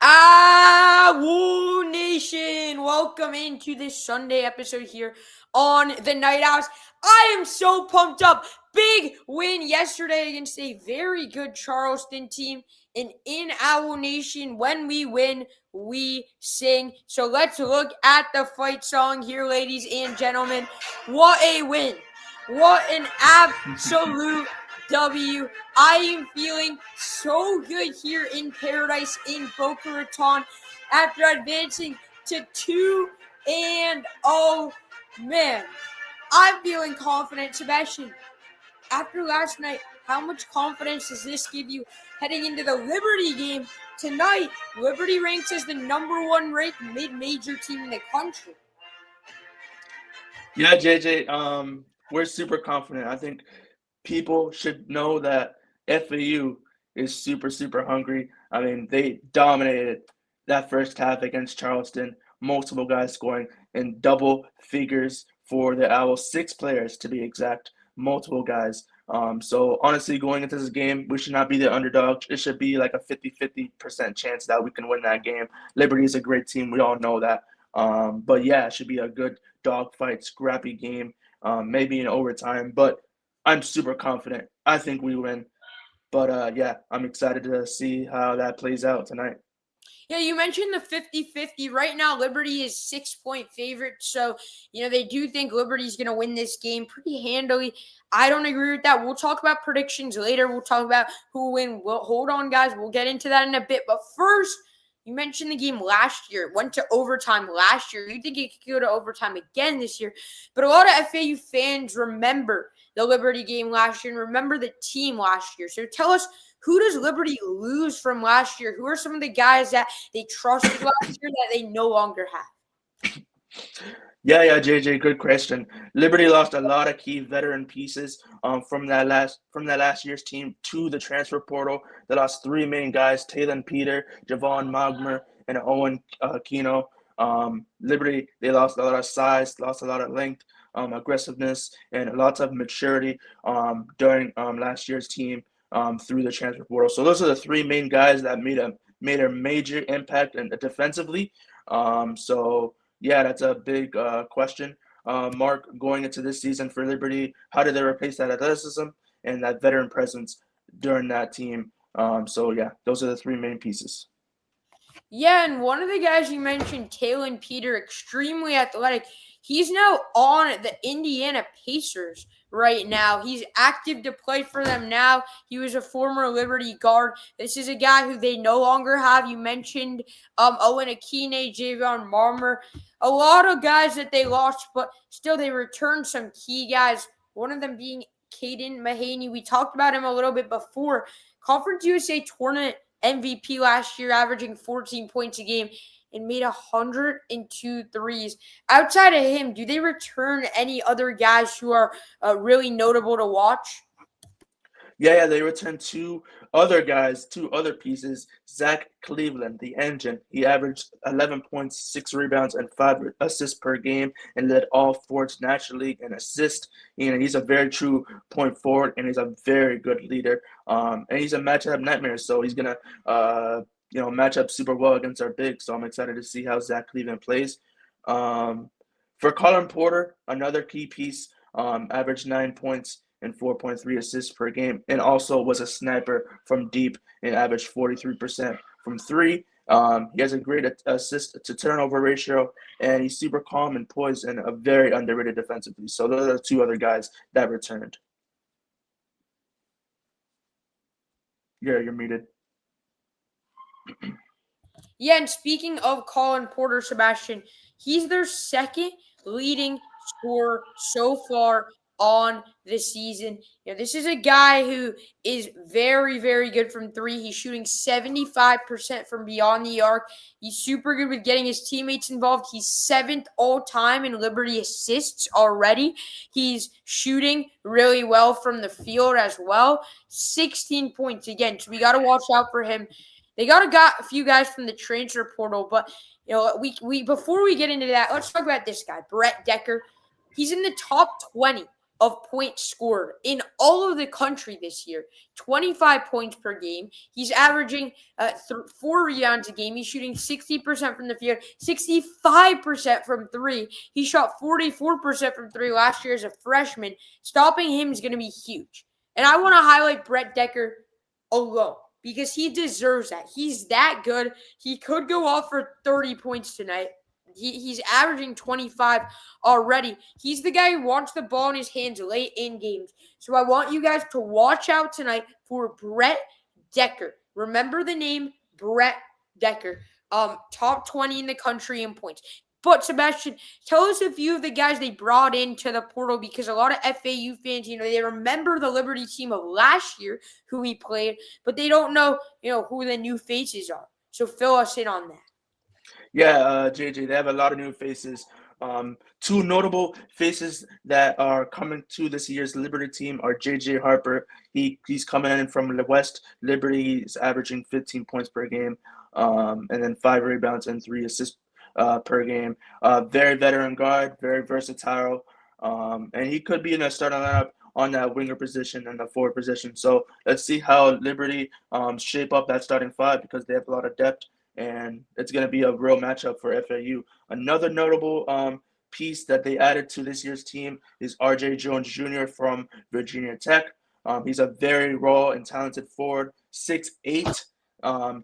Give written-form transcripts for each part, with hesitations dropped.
FAU Nation, welcome into this Sunday episode here on the Night Owls. I am so pumped up. Big win yesterday against a very good Charleston team. And in FAU Nation, when we win, we sing. So let's look at the fight song here, ladies and gentlemen. What a win. What an absolute W. I am feeling so good here in paradise in Boca Raton after advancing to 2-0. Man, I'm feeling confident. Sebastian, after last night, how much confidence does this give you heading into the Liberty game tonight? Liberty ranks as the number one ranked mid-major team in the country. Yeah, JJ, we're super confident. I think people should know that FAU is super, super hungry. I mean, they dominated that first half against Charleston, multiple guys scoring in double figures for the Owls, 6 players to be exact, multiple guys. So honestly, going into this game, we should not be the underdog. It should be like a 50-50% chance that we can win that game. Liberty is a great team. We all know that. But yeah, it should be a good dogfight, scrappy game, maybe in overtime. But I'm super confident. I think we win. But yeah, I'm excited to see how that plays out tonight. Yeah, you mentioned the 50-50. Right now, Liberty is 6-point favorite. So, they do think Liberty's going to win this game pretty handily. I don't agree with that. We'll talk about predictions later. We'll talk about who will win. Hold on, guys. We'll get into that in a bit. But first, you mentioned the game last year. It went to overtime last year. You think it could go to overtime again this year. But a lot of FAU fans remember the Liberty game last year and remember the team last year. So tell us, who does Liberty lose from last year? Who are some of the guys that they trusted last year that they no longer have? Yeah, JJ, good question. Liberty lost a lot of key veteran pieces from that last year's team to the transfer portal. They lost 3 main guys: Taylon Peter, Javon Mogmer, and Owen Keno. Liberty, they lost a lot of size, lost a lot of length, aggressiveness, and lots of maturity during last year's team through the transfer portal. So those are the 3 main guys that made a major impact defensively. So yeah, that's a big question. Mark, going into this season for Liberty, how did they replace that athleticism and that veteran presence during that team? So yeah, those are the 3 main pieces. Yeah, and one of the guys you mentioned, Taylon Peter, extremely athletic. He's now on the Indiana Pacers right now. He's active to play for them now. He was a former Liberty guard. This is a guy who they no longer have. You mentioned Owen Akine, Javon Marmer. A lot of guys that they lost, but still they returned some key guys. One of them being Caden Mahaney. We talked about him a little bit before. Conference USA Tournament MVP last year, averaging 14 points a game and made 102 threes. Outside of him, do they return any other guys who are really notable to watch? Yeah, they returned 2 other pieces. Zach Cleveland, the engine. He averaged 11 points, 6 rebounds, and 5 assists per game, and led all forwards National League in assists. He's a very true point forward, and he's a very good leader. And he's a matchup nightmare, so he's gonna match up super well against our bigs. So I'm excited to see how Zach Cleveland plays. For Colin Porter, another key piece, averaged 9 points and 4.3 assists per game, and also was a sniper from deep and averaged 43% from 3. He has a great assist to turnover ratio, and he's super calm and poised and a very underrated defensively. So those are the 2 other guys that returned. Yeah, you're muted. Yeah, and speaking of Colin Porter, Sebastian, he's their second leading scorer so far on the season. This is a guy who is very, very good from 3. He's shooting 75% from beyond the arc. He's super good with getting his teammates involved. He's 7th all-time in Liberty assists already. He's shooting really well from the field as well. 16 points again, so we got to watch out for him. They got a few guys from the transfer portal, but we before we get into that, let's talk about this guy, Brett Decker. He's in the top 20 of points scored in all of the country this year. 25 points per game. He's averaging 4 rebounds a game. He's shooting 60% from the field, 65% from three. He shot 44% from three last year as a freshman. Stopping him is going to be huge. And I want to highlight Brett Decker alone because he deserves that. He's that good. He could go off for 30 points tonight. He's averaging 25 already. He's the guy who wants the ball in his hands late in games. So I want you guys to watch out tonight for Brett Decker. Remember the name Brett Decker. Top 20 in the country in points. But Sebastian, tell us a few of the guys they brought into the portal because a lot of FAU fans, they remember the Liberty team of last year who we played, but they don't know, who the new faces are. So fill us in on that. Yeah, JJ, they have a lot of new faces. Two notable faces that are coming to this year's Liberty team are JJ Harper. He's coming in from the West. Liberty is averaging 15 points per game, and then 5 rebounds and 3 assists per game. Very veteran guard, very versatile, and he could be in a starting lineup on that winger position and the forward position. So let's see how Liberty shape up that starting five because they have a lot of depth. And it's going to be a real matchup for FAU. Another notable piece that they added to this year's team is R.J. Jones Jr. from Virginia Tech. He's a very raw and talented forward, 6'8",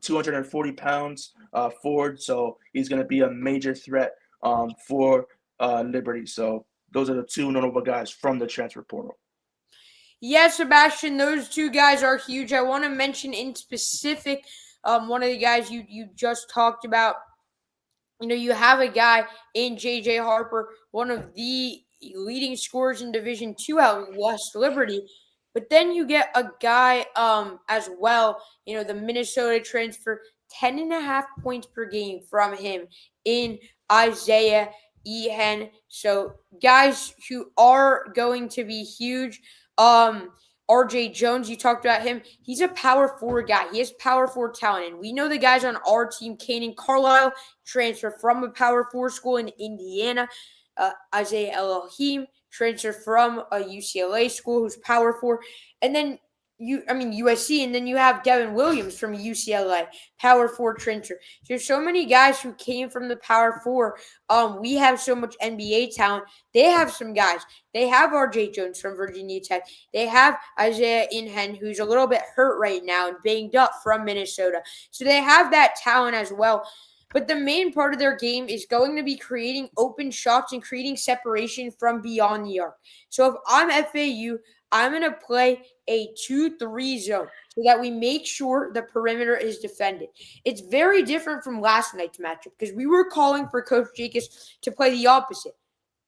240 pounds forward. So he's going to be a major threat for Liberty. So those are the two notable guys from the transfer portal. Yeah, Sebastian, those two guys are huge. I want to mention in specific one of the guys you just talked about. You have a guy in J.J. Harper, one of the leading scorers in Division II out West Liberty. But then you get a guy as well, the Minnesota transfer, 10.5 points per game from him in Isaiah Ehen. So guys who are going to be huge. RJ Jones, you talked about him. He's a power forward guy. He has power forward talent. And we know the guys on our team, Kanan Carlisle, transfer from a power forward school in Indiana. Isaiah Elohim, transfer from a UCLA school who's power forward. And then USC, and then you have Devin Williams from UCLA, power four transfer. There's so many guys who came from the power four. We have so much NBA talent. They have some guys. They have RJ Jones from Virginia Tech. They have Isaiah Ehen, who's a little bit hurt right now and banged up from Minnesota. So they have that talent as well. But the main part of their game is going to be creating open shots and creating separation from beyond the arc. So if I'm FAU, I'm going to play a 2-3 zone so that we make sure the perimeter is defended. It's very different from last night's matchup because we were calling for Coach Jacobs to play the opposite,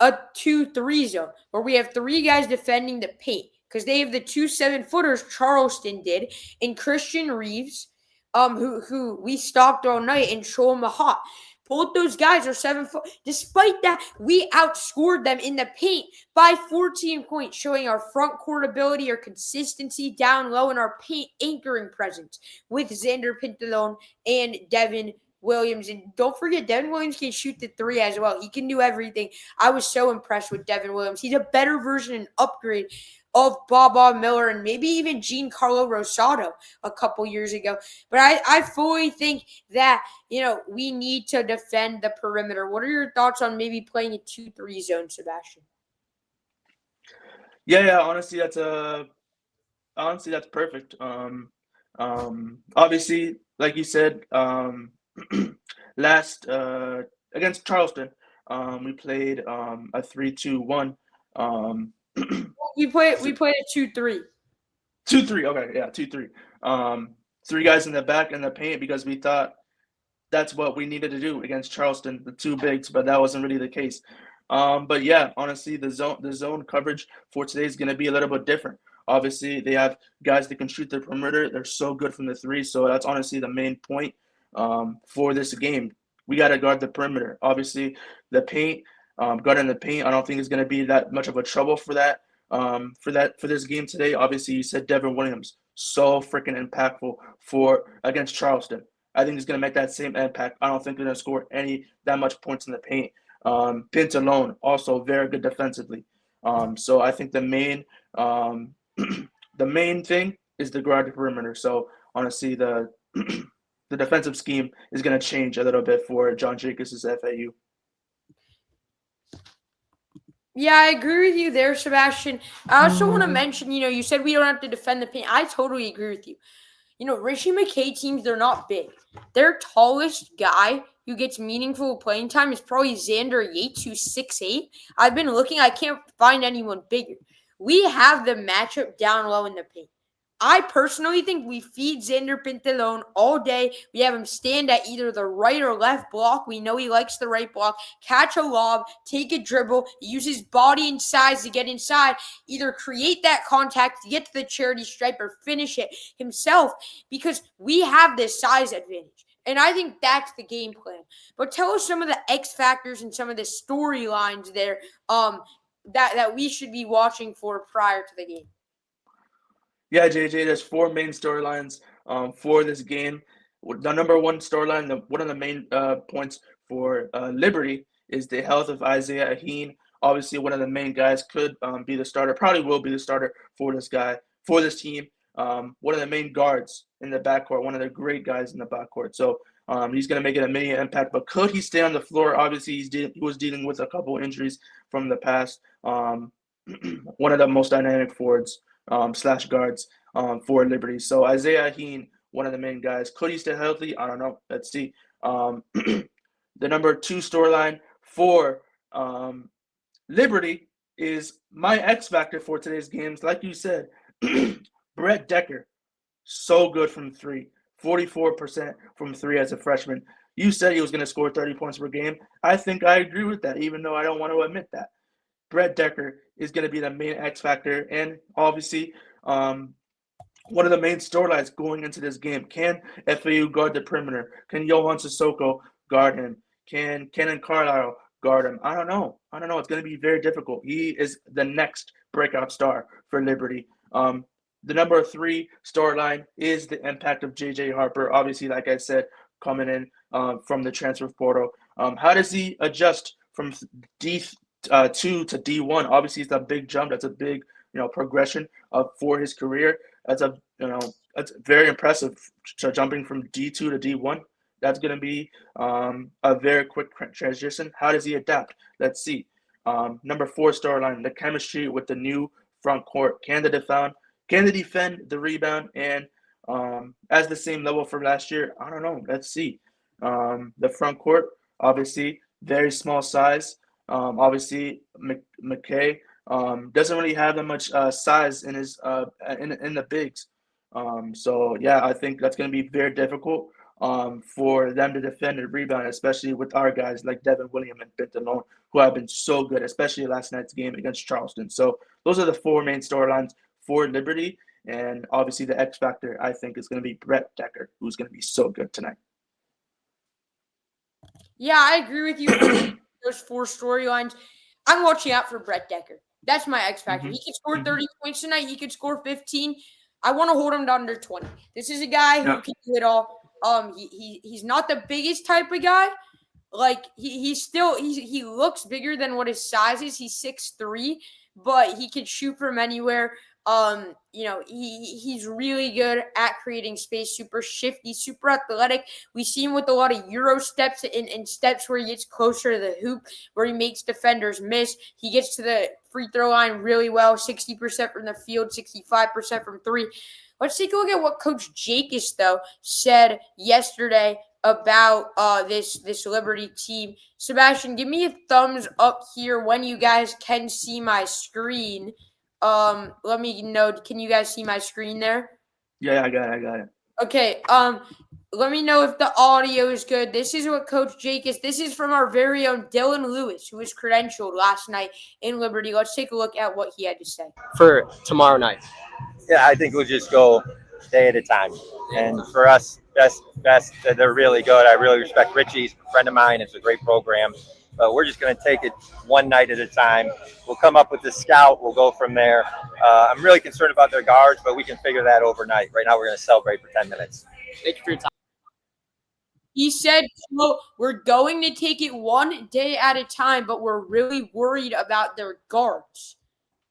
a 2-3 zone where we have 3 guys defending the paint because they have the 2 7-footers Charleston did and Christian Reeves, who we stopped all night, and Shoal Mahat. Both those guys are 7 foot. Despite that, we outscored them in the paint by 14 points, showing our front court ability, our consistency down low, and our paint anchoring presence with Xander Pintalone and Devin Williams. And don't forget, Devin Williams can shoot the 3 as well. He can do everything. I was so impressed with Devin Williams. He's a better version and upgrade of Bob Miller and maybe even Giancarlo Rosado a couple years ago. But I fully think that, we need to defend the perimeter. What are your thoughts on maybe playing a 2-3 zone, Sebastian? Yeah, honestly, that's perfect. Obviously, like you said, last against Charleston, we played a 3-2-1. We played a 2-3. 2-3. Okay, yeah, 2-3. 3 guys in the back in the paint because we thought that's what we needed to do against Charleston, the 2 bigs, but that wasn't really the case. But yeah, honestly, the zone coverage for today is going to be a little bit different. Obviously, they have guys that can shoot the perimeter. They're so good from the 3, so that's honestly the main point for this game. We got to guard the perimeter. Obviously, the paint, guarding the paint, I don't think is going to be that much of a trouble for that. For this game today. Obviously, you said Devin Williams, so freaking impactful against Charleston. I think he's going to make that same impact. I don't think they're going to score that much points in the paint. Pintalone, also very good defensively. So I think um, the main thing is the guard perimeter. So honestly, the the defensive scheme is going to change a little bit for John Jacobs' FAU. Yeah, I agree with you there, Sebastian. I also want to mention, you said we don't have to defend the paint. I totally agree with you. Richie McKay teams, they're not big. Their tallest guy who gets meaningful playing time is probably Xander Yates, who's 6'8". I've been looking, I can't find anyone bigger. We have the matchup down low in the paint. I personally think we feed Xander Pintalone all day. We have him stand at either the right or left block. We know he likes the right block. Catch a lob, take a dribble, use his body and size to get inside. Either create that contact to get to the charity stripe or finish it himself because we have this size advantage. And I think that's the game plan. But tell us some of the X factors and some of the storylines there that we should be watching for prior to the game. Yeah, JJ, there's four main storylines for this game. The number one storyline, one of the main points for Liberty is the health of Isaiah Aheen. Obviously, one of the main guys could be the starter, probably will be the starter for this team. One of the main guards in the backcourt, one of the great guys in the backcourt. So he's going to make it a mini impact. But could he stay on the floor? Obviously, he was dealing with a couple injuries from the past. One of the most dynamic forwards slash guards for Liberty. So Isaiah Heen, one of the main guys. Could he stay healthy? I don't know. Let's see. The number two storyline for Liberty is my X factor for today's games. Like you said, Brett Decker, so good from three, 44% from three as a freshman. You said he was going to score 30 points per game. I think I agree with that, even though I don't want to admit that. Brett Decker is going to be the main X factor, and obviously, one of the main storylines going into this game. Can FAU guard the perimeter? Can Johan Sissoko guard him? Can Kenan Carlisle guard him? I don't know. It's going to be very difficult. He is the next breakout star for Liberty. The number three storyline is the impact of J.J. Harper. Obviously, like I said, coming in from the transfer portal. How does he adjust from D2 to D1? Obviously, it's a big jump. That's a big progression for his career. That's very impressive. So jumping from D2 to D1, that's going to be a very quick transition. How does he adapt? Let's see. Number four storyline: the chemistry with the new front court. Can they defend the rebound and as the same level from last year? I don't know. Let's see. The front court, obviously, very small size. Obviously, McKay doesn't really have that much size in his in the bigs. So yeah, I think that's going to be very difficult for them to defend and rebound, especially with our guys like Devin Williams and Bentalone, who have been so good, especially last night's game against Charleston. So those are the four main storylines for Liberty, and obviously the X factor I think is going to be Brett Decker, who's going to be so good tonight. Yeah, I agree with you for those four storylines. I'm watching out for Brett Decker. That's my X factor. He could score 30 points tonight. He could score 15. I want to hold him to under 20. This is a guy who can do it all. He's not the biggest type of guy. Like he looks bigger than what his size is. He's 6'3", but he can shoot from anywhere. He's really good at creating space, super shifty, super athletic. We see him with a lot of Euro steps and steps where he gets closer to the hoop, where he makes defenders miss. He gets to the free throw line really well, 60% from the field, 65% from three. Let's take a look at what Coach Jacobs, though, said yesterday about this Liberty team. Sebastian, give me a thumbs up here when you guys can see my screen. Let me know. Can you guys see my screen there? Yeah, I got it. Okay. Let me know if the audio is good. This is what Coach Jacobs. This is from our very own Dylan Lewis, who was credentialed last night in Liberty. Let's take a look at what he had to say for tomorrow night. Yeah, I think we'll just go day at a time. And for us, best, they're really good. I really respect Richie. He's a friend of mine. It's a great program. But we're just going to take it one night at a time. We'll come up with the scout. We'll go from there. I'm really concerned about their guards, but we can figure that overnight. Right now, we're going to celebrate for 10 minutes. Thank you for your time. He said, we're going to take it one day at a time, but we're really worried about their guards.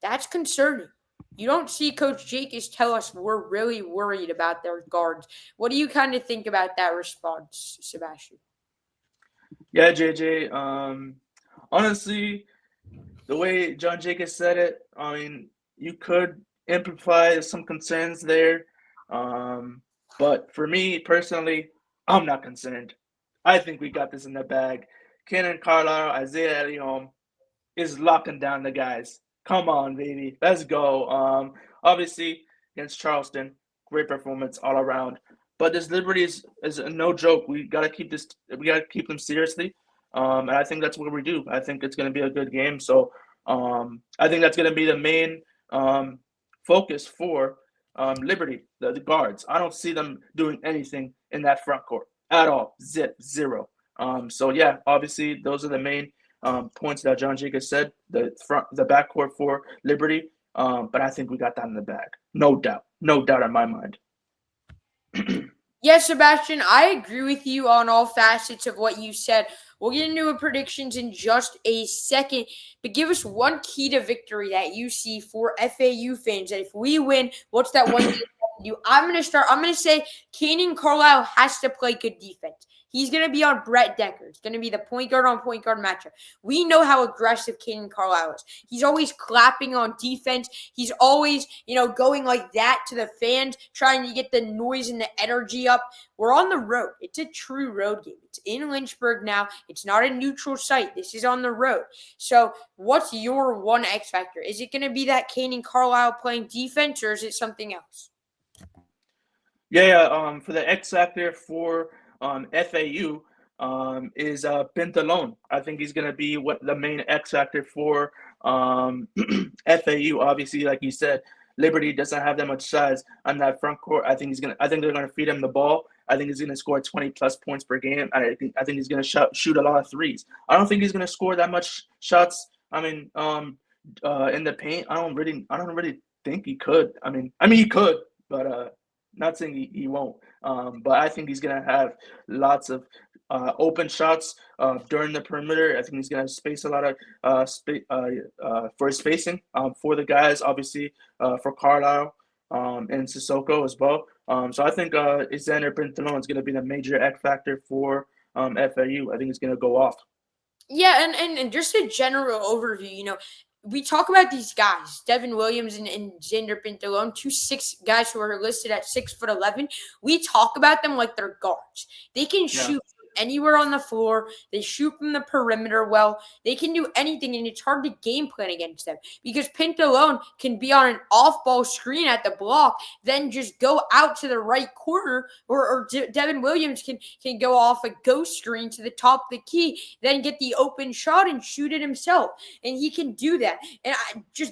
That's concerning. You don't see Coach Jacobs tell us we're really worried about their guards. What do you kind of think about that response, Sebastian? Yeah, JJ. Honestly, the way John Jacobs said it, I mean, you could amplify some concerns there. But for me personally, I'm not concerned. I think we got this in the bag. Kenan Carlisle, Isaiah Leon is locking down the guys. Come on, baby. Let's go. Obviously, against Charleston, great performance all around. But this Liberty is no joke. We gotta keep this. We gotta keep them seriously. And I think that's what we do. I think it's gonna be a good game. So I think that's gonna be the main focus for Liberty, the guards. I don't see them doing anything in that front court at all. Zero. So yeah, obviously those are the main points that John Jacobs said. The backcourt for Liberty. But I think we got that in the bag. No doubt in my mind. Yes, Sebastian, I agree with you on all facets of what you said. We'll get into our predictions in just a second, but give us one key to victory that you see for FAU fans. That if we win, what's that one thing we do? I'm going to say Kenan Carlisle has to play good defense. He's going to be on Brett Decker. It's going to be the point guard on point guard matchup. We know how aggressive Kenan Carlisle is. He's always clapping on defense. He's always, going like that to the fans, trying to get the noise and the energy up. We're on the road. It's a true road game. It's in Lynchburg now. It's not a neutral site. This is on the road. So what's your one X factor? Is it going to be that Kenan Carlisle playing defense, or is it something else? Yeah. For the X factor for FAU is Pintalone. I think he's going to be the main X factor for FAU. Obviously, like you said, Liberty doesn't have that much size on that front court. I think they're going to feed him the ball. I think he's going to score 20 plus points per game. I think he's going to shoot a lot of threes. I don't think he's going to score that much shots. I mean, in the paint, I don't really think he could. I mean he could, but not saying he won't. But I think he's going to have lots of open shots during the perimeter. I think he's going to space a lot of for his spacing for the guys, obviously for Carlisle and Sissoko as well. So I think Xander Pintalone is going to be the major X factor for FAU. I think he's going to go off. Yeah, and just a general overview, we talk about these guys, Devin Williams and Xander Pintalone, 2'6" guys who are listed at 6'11". We talk about them like they're guards. They can shoot anywhere on the floor. They shoot from the perimeter well. They can do anything, and it's hard to game plan against them because Pintalone can be on an off-ball screen at the block, then just go out to the right corner, or Devin Williams can go off a ghost screen to the top of the key, then get the open shot and shoot it himself, and he can do that. And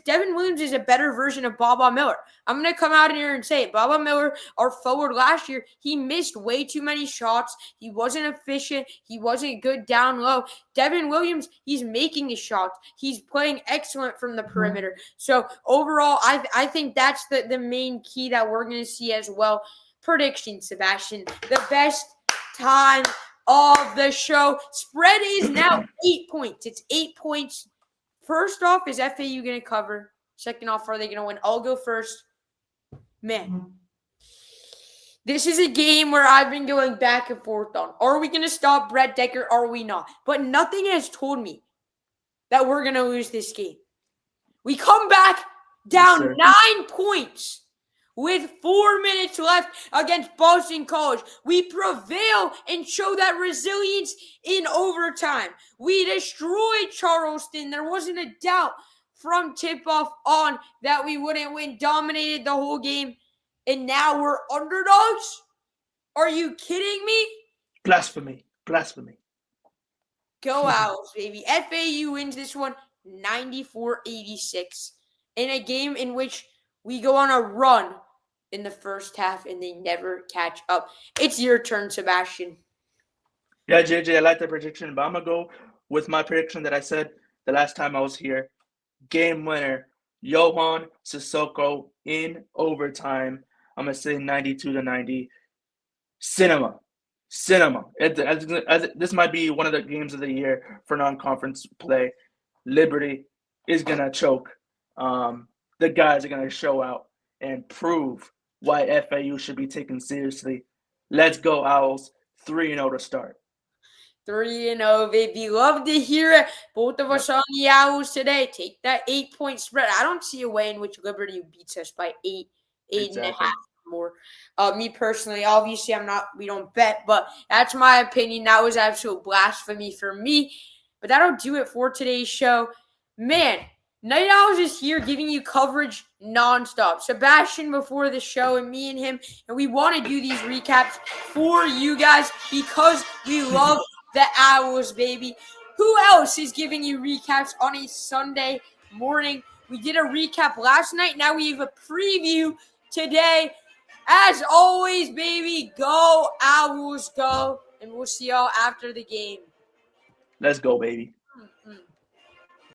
Devin Williams is a better version of Baba Miller. I'm going to come out here and say it. Baba Miller, our forward last year, he missed way too many shots. He wasn't efficient. He wasn't good down low. Devin Williams, he's making his shots. He's playing excellent from the perimeter. So overall, I think that's the main key that we're going to see as well. Prediction, Sebastian. The best time of the show. Spread is now 8 points. It's 8 points. First off, is FAU going to cover? Second off, are they going to win? I'll go first. Man, this is a game where I've been going back and forth on. Are we going to stop Brett Decker? Are we not? But nothing has told me that we're going to lose this game. We come back down 9 points with 4 minutes left against Boston College. We prevail and show that resilience in overtime. We destroyed Charleston. There wasn't a doubt from tip-off on that we wouldn't win. Dominated the whole game. And now we're underdogs? Are you kidding me? Blasphemy. Go Owls, baby. FAU wins this one 94-86 in a game in which we go on a run in the first half and they never catch up. It's your turn, Sebastian. Yeah, JJ, I like the prediction, but I'm going to go with my prediction that I said the last time I was here. Game winner, Johan Sissoko in overtime. I'm going to say 92-90. Cinema. This might be one of the games of the year for non-conference play. Liberty is going to choke the guys are going to show out and prove why FAU should be taken seriously. Let's go, Owls. 3-0 to start. 3-0, baby. Love to hear it. Both of us on the Owls today. Take that 8-point spread. I don't see a way in which Liberty beats us by 8 and a half more. Me personally, obviously, we don't bet, but that's my opinion. That was absolute blasphemy for me. But that'll do it for today's show. Man, Night Owls is here giving you coverage nonstop. Sebastian before the show and me and him, and we want to do these recaps for you guys because we love the Owls, baby. Who else is giving you recaps on a Sunday morning? We did a recap last night. Now we have a preview today. As always, baby, go Owls, go. And we'll see y'all after the game. Let's go, baby.